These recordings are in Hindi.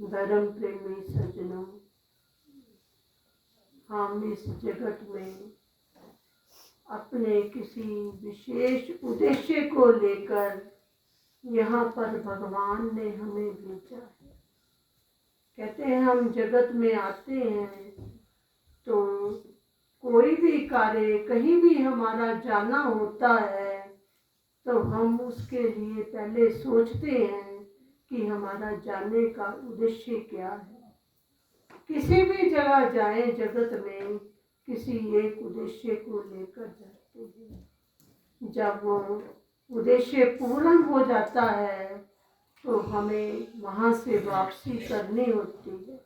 धर्म प्रेमी सज्जनों, हम इस जगत में अपने किसी विशेष उद्देश्य को लेकर यहाँ पर भगवान ने हमें भेजा है। कहते हैं हम जगत में आते हैं तो कोई भी कार्य कहीं भी हमारा जाना होता है तो हम उसके लिए पहले सोचते हैं कि हमारा जाने का उद्देश्य क्या है। किसी भी जगह जाएं जगत में किसी एक उद्देश्य को लेकर जाते हैं। जब वो उद्देश्य पूर्ण हो जाता है तो हमें वहाँ से वापसी करनी होती है।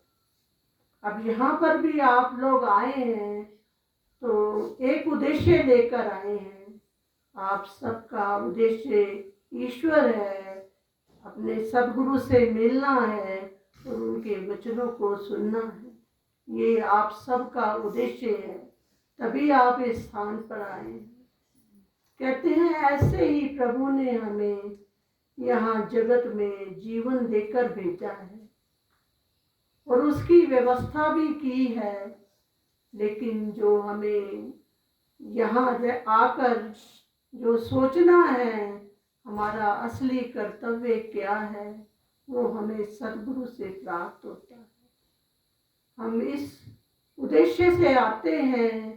अब यहाँ पर भी आप लोग आए हैं तो एक उद्देश्य लेकर आए हैं। आप सबका उद्देश्य ईश्वर है, अपने सद्गुरु से मिलना है और उनके वचनों को सुनना है। ये आप सबका उद्देश्य है, तभी आप इस स्थान पर आए हैं। कहते हैं ऐसे ही प्रभु ने हमें यहाँ जगत में जीवन देकर भेजा है और उसकी व्यवस्था भी की है। लेकिन जो हमें यहाँ आकर जो सोचना है हमारा असली कर्तव्य क्या है, वो हमें सद्गुरु से प्राप्त होता है। हम इस उद्देश्य से आते हैं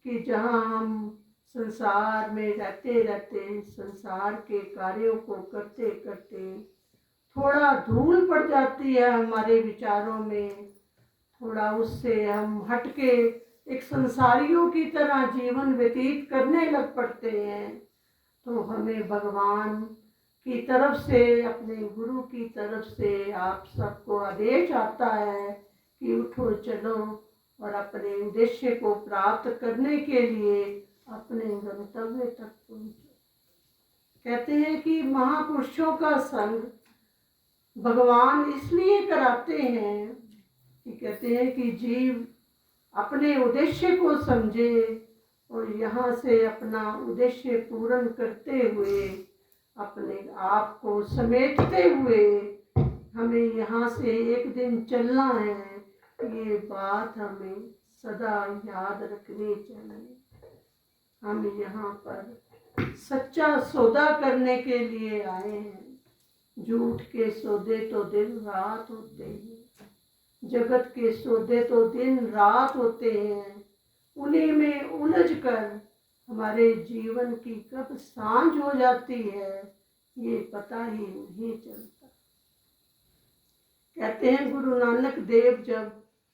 कि जहाँ हम संसार में रहते रहते संसार के कार्यों को करते करते थोड़ा धूल पड़ जाती है हमारे विचारों में, थोड़ा उससे हम हटके एक संसारियों की तरह जीवन व्यतीत करने लग पड़ते हैं, तो हमें भगवान की तरफ से, अपने गुरु की तरफ से आप सबको आदेश आता है कि उठो चलो और अपने उद्देश्य को प्राप्त करने के लिए अपने गंतव्य तक पहुँचो। कहते हैं कि महापुरुषों का संग भगवान इसलिए कराते हैं कि कहते हैं कि जीव अपने उद्देश्य को समझे और यहाँ से अपना उद्देश्य पूर्ण करते हुए अपने आप को समेटते हुए हमें यहाँ से एक दिन चलना है। ये बात हमें सदा याद रखनी चाहिए। हम यहाँ पर सच्चा सौदा करने के लिए आए हैं। झूठ के सौदे तो दिन रात होते हैं, जगत के सौदे तो दिन रात होते हैं। उन्हीं में उलझ कर हमारे जीवन की कब सांझ हो जाती है ये पता ही नहीं चलता। कहते हैं गुरु नानक देव जब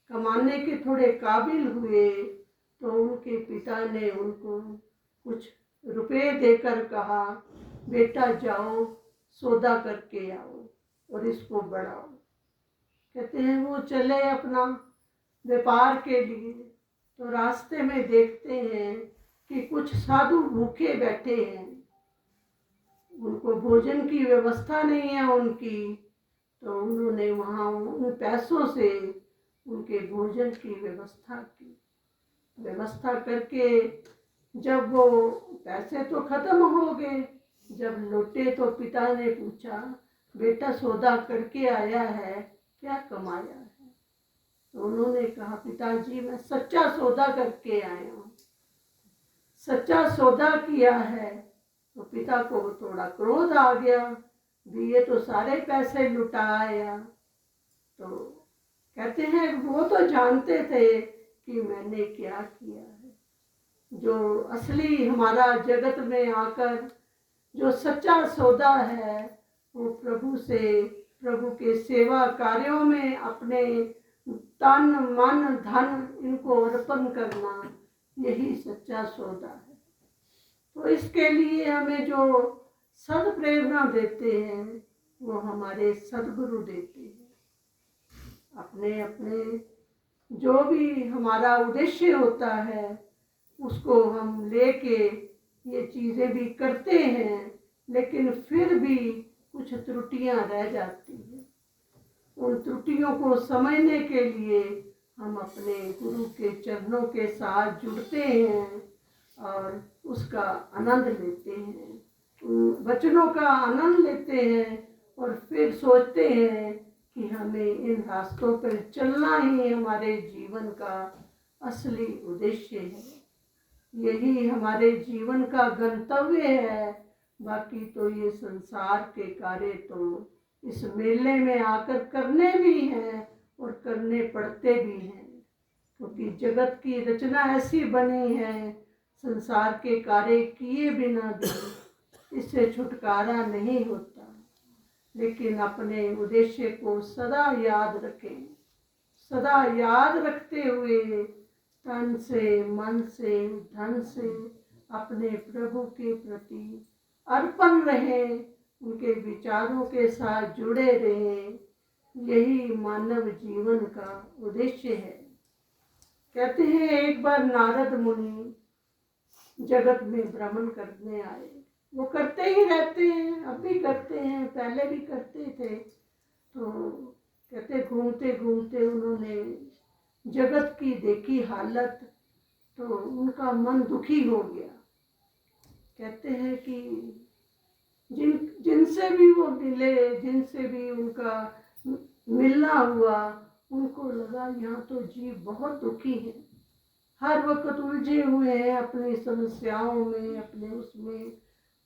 कमाने के थोड़े काबिल हुए तो उनके पिता ने उनको कुछ रुपए देकर कहा, बेटा जाओ सौदा करके आओ और इसको बढ़ाओ। कहते हैं वो चले अपना व्यापार के लिए, तो रास्ते में देखते हैं कि कुछ साधु भूखे बैठे हैं, उनको भोजन की व्यवस्था नहीं है उनकी, तो उन्होंने वहाँ उन पैसों से उनके भोजन की व्यवस्था की। व्यवस्था करके जब वो पैसे तो खत्म हो गए, जब लौटे तो पिता ने पूछा, बेटा सौदा करके आया है, क्या कमाया है? तो उन्होंने कहा, पिताजी मैं सच्चा सौदा करके आया हूँ। सच्चा सौदा किया है। तो पिता को थोड़ा क्रोध आ गया, दिए तो सारे पैसे लुटा आया। तो कहते हैं वो तो जानते थे कि मैंने क्या किया है। जो असली हमारा जगत में आकर जो सच्चा सौदा है वो प्रभु से, प्रभु के सेवा कार्यों में अपने तन मन धन इनको अर्पण करना, यही सच्चा सौदा है। तो इसके लिए हमें जो सद प्रेरणा देते हैं वो हमारे सद्गुरु देते हैं। अपने अपने जो भी हमारा उद्देश्य होता है उसको हम लेके ये चीज़ें भी करते हैं, लेकिन फिर भी कुछ त्रुटियां रह जाती हैं। उन त्रुटियों को समझने के लिए हम अपने गुरु के चरणों के साथ जुड़ते हैं और उसका आनंद लेते हैं, उन वचनों का आनंद लेते हैं और फिर सोचते हैं कि हमें इन रास्तों पर चलना ही हमारे जीवन का असली उद्देश्य है, यही हमारे जीवन का गंतव्य है। बाकी तो ये संसार के कार्य तो इस मेले में आकर करने भी हैं और करने पड़ते भी हैं, क्योंकि जगत की रचना ऐसी बनी है, संसार के कार्य किए बिना भी इससे छुटकारा नहीं होता। लेकिन अपने उद्देश्य को सदा याद रखें, सदा याद रखते हुए तन से, मन से, धन से अपने प्रभु के प्रति अर्पण रहें, उनके विचारों के साथ जुड़े रहें। यही मानव जीवन का उद्देश्य है। कहते हैं एक बार नारद मुनि जगत में भ्रमण करने आए। वो करते ही रहते हैं, अब भी करते हैं, पहले भी करते थे। तो कहते घूमते घूमते उन्होंने जगत की देखी हालत, तो उनका मन दुखी हो गया। कहते हैं कि जिनसे भी वो मिले, जिनसे भी उनका मिलना हुआ, उनको लगा यहाँ तो जीव बहुत दुखी है, हर वक्त उलझे हुए हैं अपनी समस्याओं में, अपने उसमें,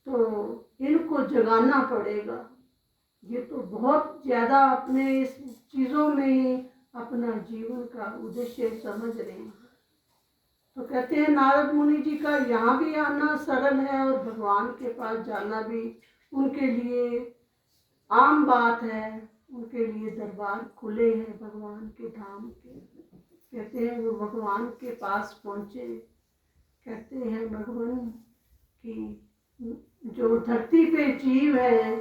तो इनको जगाना पड़ेगा। ये तो बहुत ज़्यादा अपने इस चीज़ों में ही अपना जीवन का उद्देश्य समझ रहे हैं। तो कहते हैं नारद मुनि जी का यहाँ भी आना सरल है और भगवान के पास जाना भी उनके लिए आम बात है। उनके लिए दरबार खुले हैं भगवान के धाम के। कहते हैं वो भगवान के पास पहुँचे। कहते हैं भगवान कि जो धरती पे जीव है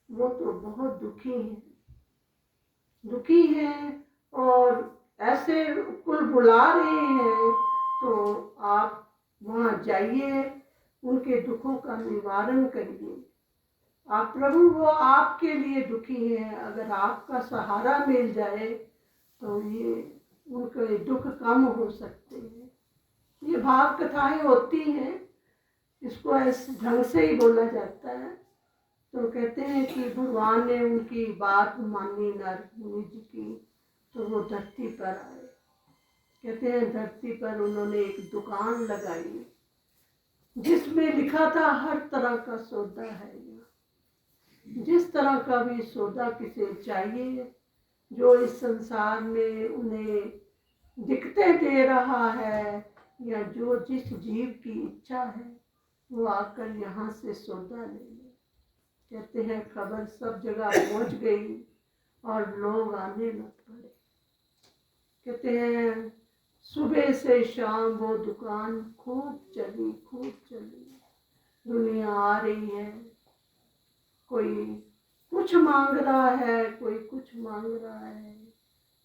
वो तो बहुत दुखी हैं और ऐसे कुल बुला रहे हैं, तो आप वहाँ जाइए, उनके दुखों का निवारण करिए। आप प्रभु वो आपके लिए दुखी हैं, अगर आपका सहारा मिल जाए तो ये उनके दुख कम हो सकते हैं। ये भाव कथाएं होती हैं, इसको ऐसे ढंग से ही बोला जाता है। तो कहते हैं कि भगवान ने उनकी बात मानी नारद मुनि जी की, तो वो धरती पर आए। कहते हैं धरती पर उन्होंने एक दुकान लगाई जिसमें लिखा था हर तरह का सौदा है यहाँ, जिस तरह का भी सौदा किसे चाहिए, जो इस संसार में उन्हें दिक्कतें दे रहा है या जो जिस जीव की इच्छा है वो आकर यहाँ से सौदा ले ले। कहते हैं खबर सब जगह पहुँच गई और लोग आने लग पड़े। कहते हैं सुबह से शाम वो दुकान खूब चली। दुनिया आ रही है, कोई कुछ मांग रहा है, कोई कुछ मांग रहा है,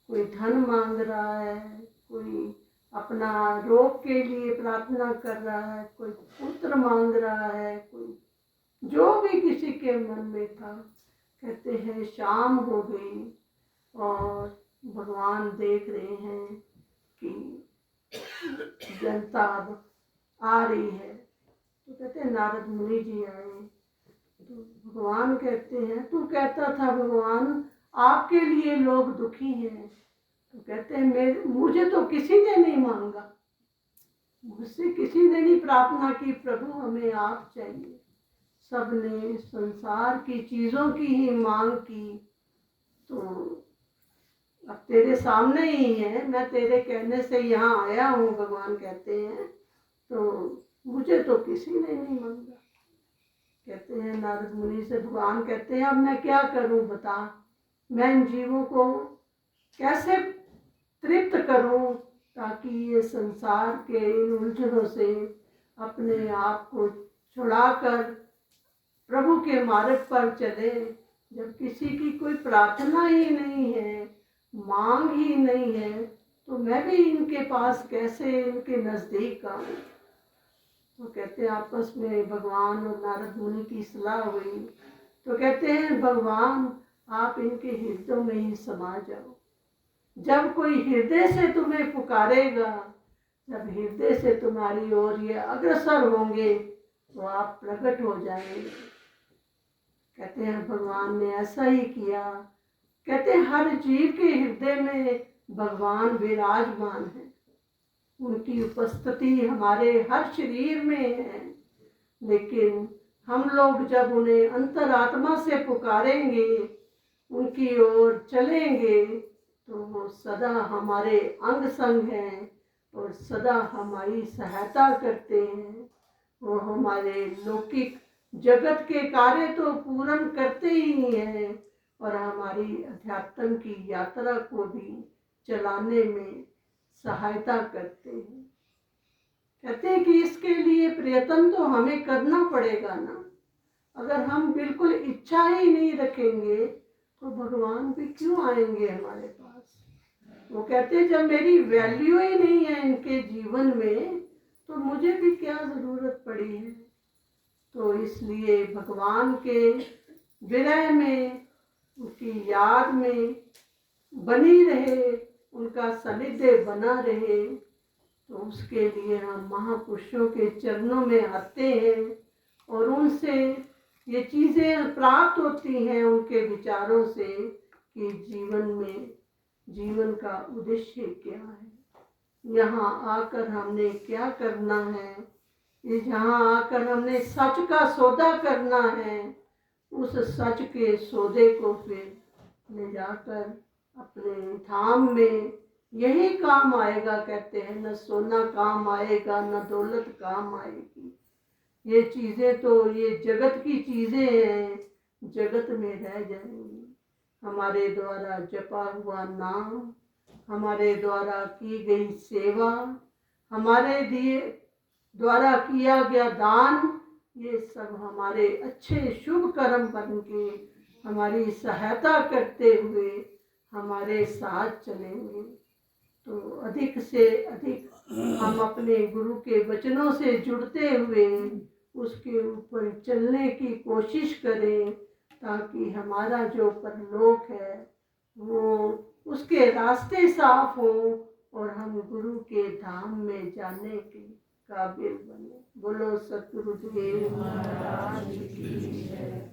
कोई धन मांग रहा है, कोई अपना रोग के लिए प्रार्थना कर रहा है, कोई पुत्र मांग रहा है, कोई जो भी किसी के मन में था। कहते हैं शाम हो गई और भगवान देख रहे हैं कि जनता अब आ रही है। तो कहते हैं नारद मुनि जी आए। तो भगवान कहते हैं तू कहता था भगवान आपके लिए लोग दुखी हैं। तो कहते हैं मुझे तो किसी ने नहीं मांगा, मुझसे किसी ने नहीं प्रार्थना की प्रभु हमें आप चाहिए। सबने संसार की चीज़ों की ही मांग की। तो अब तेरे सामने ही है, मैं तेरे कहने से यहाँ आया हूँ, भगवान कहते हैं, तो मुझे तो किसी ने नहीं मांगा। कहते हैं नारद मुनि से भगवान कहते हैं अब मैं क्या करूँ बता, मैं इन जीवों को कैसे तृप्त करूँ ताकि ये संसार के इन उलझनों से अपने आप को छुड़ाकर प्रभु के मार्ग पर चले। जब किसी की कोई प्रार्थना ही नहीं है, मांग ही नहीं है, तो मैं भी इनके पास कैसे इनके नज़दीक आऊँ। तो कहते हैं आपस में भगवान और नारद मुनि की सलाह हुई। तो कहते हैं भगवान आप इनके हृदय में ही समा जाओ। जब कोई हृदय से तुम्हें पुकारेगा, जब हृदय से तुम्हारी ओर ये अग्रसर होंगे तो आप प्रकट हो जाएंगे। कहते हैं भगवान ने ऐसा ही किया। कहते हर जीव के हृदय में भगवान विराजमान है, उनकी उपस्थिति हमारे हर शरीर में है। लेकिन हम लोग जब उन्हें अंतरात्मा से पुकारेंगे, उनकी ओर चलेंगे, तो वो सदा हमारे अंग संग हैं और सदा हमारी सहायता करते हैं। वो हमारे लौकिक जगत के कार्य तो पूर्ण करते ही हैं और हमारी अध्यात्म की यात्रा को भी चलाने में सहायता करते हैं। कहते हैं कि इसके लिए प्रयत्न तो हमें करना पड़ेगा ना। अगर हम बिल्कुल इच्छा ही नहीं रखेंगे तो भगवान भी क्यों आएंगे हमारे पास। वो कहते हैं जब मेरी वैल्यू ही नहीं है इनके जीवन में तो मुझे भी क्या ज़रूरत पड़ी है। तो इसलिए भगवान के विरह में, उनकी याद में बनी रहे, उनका सानिध्य बना रहे, तो उसके लिए हम महापुरुषों के चरणों में आते हैं और उनसे ये चीज़ें प्राप्त होती हैं, उनके विचारों से, कि जीवन में जीवन का उद्देश्य क्या है, यहाँ आकर हमने क्या करना है, यहाँ आकर हमने सच का सौदा करना है। उस सच के सौदे को फिर ले जाकर अपने धाम में यही काम आएगा। कहते हैं न सोना काम आएगा न दौलत काम आएगी। ये चीज़ें तो ये जगत की चीज़ें हैं, जगत में रह जाएंगी। हमारे द्वारा जपा हुआ नाम, हमारे द्वारा की गई सेवा, हमारे द्वारा किया गया दान, ये सब हमारे अच्छे शुभ कर्म बन के हमारी सहायता करते हुए हमारे साथ चलेंगे। तो अधिक से अधिक हम अपने गुरु के वचनों से जुड़ते हुए उसके ऊपर चलने की कोशिश करें, ताकि हमारा जो परलोक है वो उसके रास्ते साफ हो और हम गुरु के धाम में जाने के काबिल बने। बोलो सतगुरुदेव महाराज की जय।